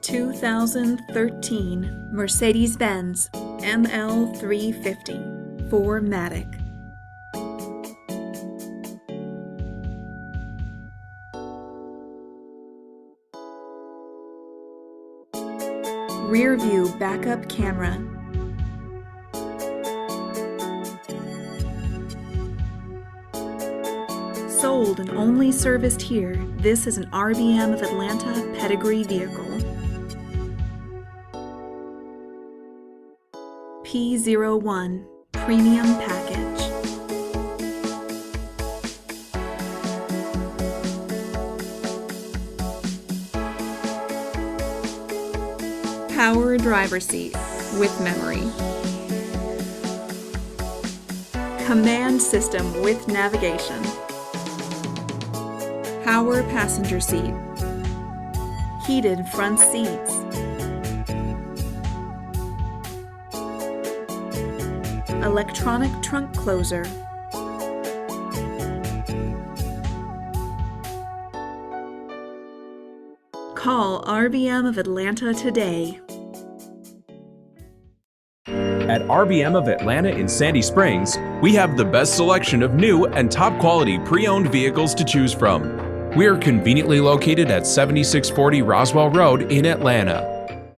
2013 Mercedes-Benz ML 350 4MATIC. Rear view backup camera. Sold and only serviced here, this is an RBM of Atlanta pedigree vehicle. P01 Premium Package. Power driver seat with memory. Command system with navigation. Power passenger seat. Heated front seats. Electronic trunk closer. Call RBM of Atlanta today. At RBM of Atlanta in Sandy Springs, we have the best selection of new and top quality pre-owned vehicles to choose from. We are conveniently located at 7640 Roswell Road in Atlanta.